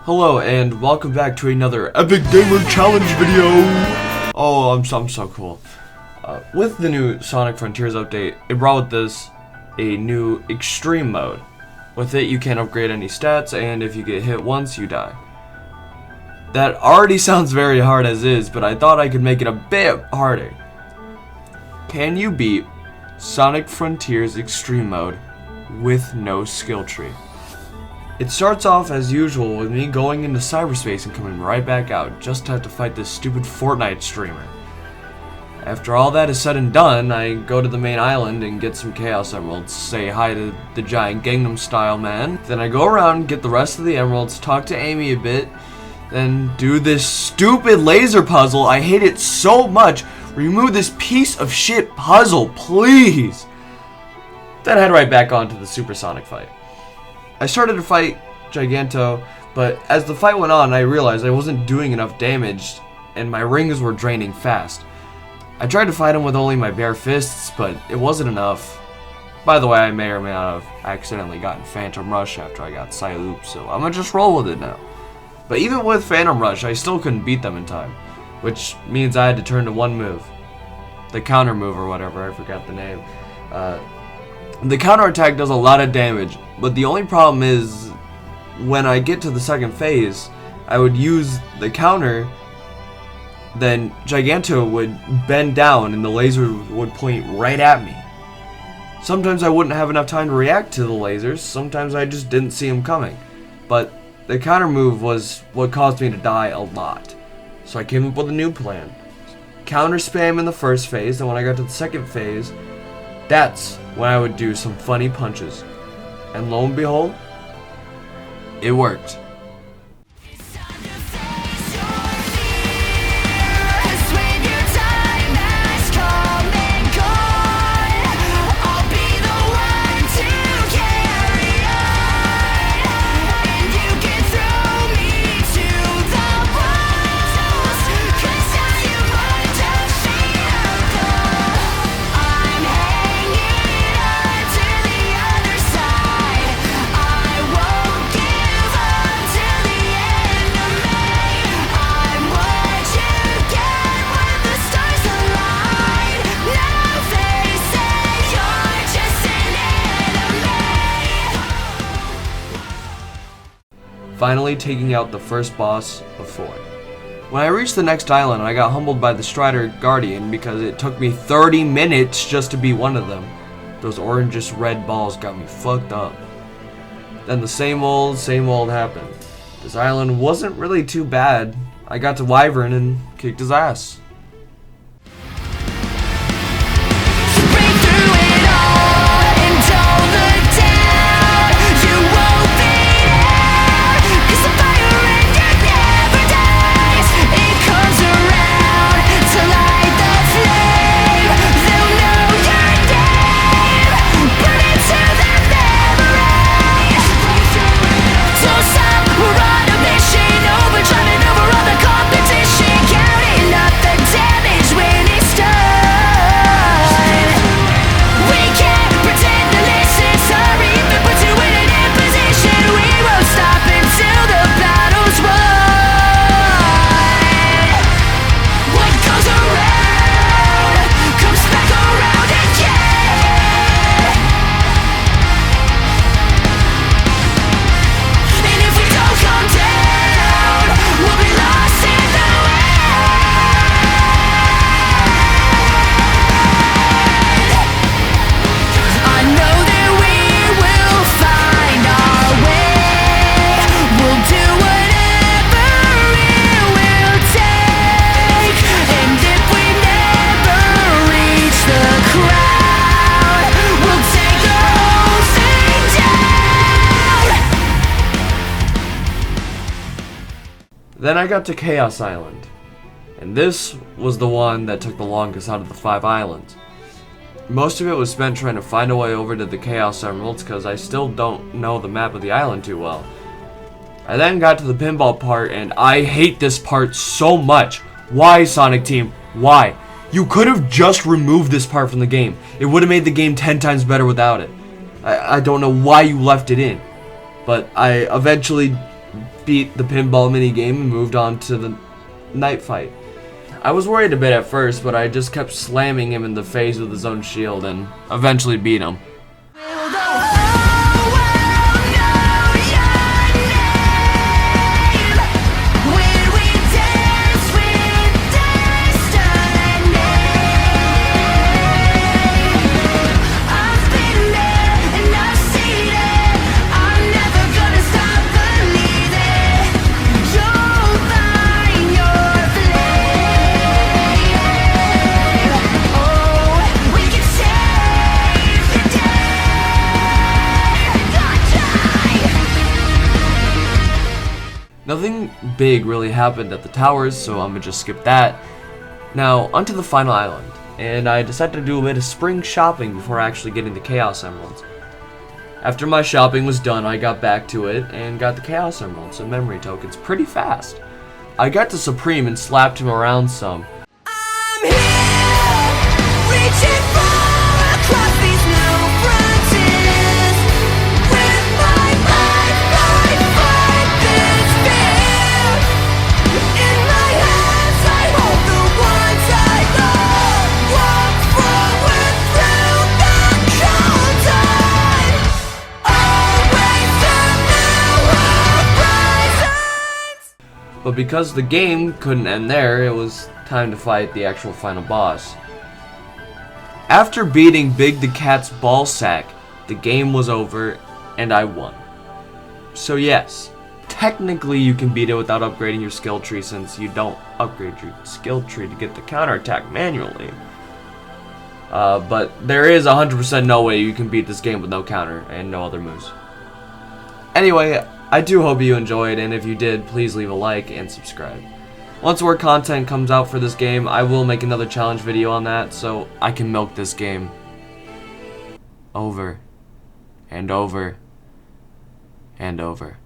Hello and welcome back to another Epic Gamer Challenge video! Oh, I'm so cool. With the new Sonic Frontiers update, it brought with this a new Extreme mode. With it, you can't upgrade any stats, and if you get hit once, you die. That already sounds very hard as is, but I thought I could make it a bit harder. Can you beat Sonic Frontiers Extreme mode with no skill tree? It starts off as usual with me going into cyberspace and coming right back out just to have to fight this stupid Fortnite streamer. After all that is said and done, I go to the main island and get some Chaos Emeralds, say hi to the giant Gangnam Style man, then I go around, get the rest of the emeralds, talk to Amy a bit, then do this stupid laser puzzle. I hate it so much. Remove this piece of shit puzzle, please! Then head right back on to the Supersonic fight. I started to fight Giganto, but as the fight went on, I realized I wasn't doing enough damage, and my rings were draining fast. I tried to fight him with only my bare fists, but it wasn't enough. By the way, I may or may not have accidentally gotten Phantom Rush after I got Psyloop, so I'm gonna just roll with it now. But even with Phantom Rush, I still couldn't beat them in time, which means I had to turn to one move. The counter move or whatever, I forgot the name. The counterattack does a lot of damage, but the only problem is when I get to the second phase, I would use the counter, then Giganto would bend down and the laser would point right at me. Sometimes I wouldn't have enough time to react to the lasers, sometimes I just didn't see them coming. But the counter move was what caused me to die a lot. So I came up with a new plan. Counter spam in the first phase, and when I got to the second phase, that's when I would do some funny punches. And lo and behold, it worked. Finally taking out the first boss of 4. When I reached the next island, I got humbled by the Strider Guardian because it took me 30 minutes just to beat one of them. Those orangish red balls got me fucked up. Then the same old happened. This island wasn't really too bad. I got to Wyvern and kicked his ass. Then I got to Chaos Island, and this was the one that took the longest out of the 5 islands. Most of it was spent trying to find a way over to the Chaos Emeralds because I still don't know the map of the island too well. I then got to the pinball part, and I hate this part so much. Why, Sonic Team? Why? You could have just removed this part from the game. It would have made the game 10 times better without it. I don't know why you left it in. But I eventually beat the pinball minigame and moved on to the night fight. I was worried a bit at first, but I just kept slamming him in the face with his own shield and eventually beat him. Nothing big really happened at the towers, so I'm gonna just skip that. Now, onto the final island, and I decided to do a bit of spring shopping before actually getting the Chaos Emeralds. After my shopping was done, I got back to it and got the Chaos Emeralds and memory tokens pretty fast. I got to Supreme and slapped him around some. I'm here, reaching far across these new frontiers. With my life, fight this fear. In my hands, I hold the ones I love. Walk forward through the cold tide. Always the new horizons. But because the game couldn't end there, it was time to fight the actual final boss. After beating Big the Cat's ball sack, the game was over and I won. So yes, technically you can beat it without upgrading your skill tree since you don't upgrade your skill tree to get the counterattack manually. But there is 100% no way you can beat this game with no counter and no other moves. Anyway, I do hope you enjoyed, and if you did, please leave a like and subscribe. Once more content comes out for this game, I will make another challenge video on that, so I can milk this game over and over and over.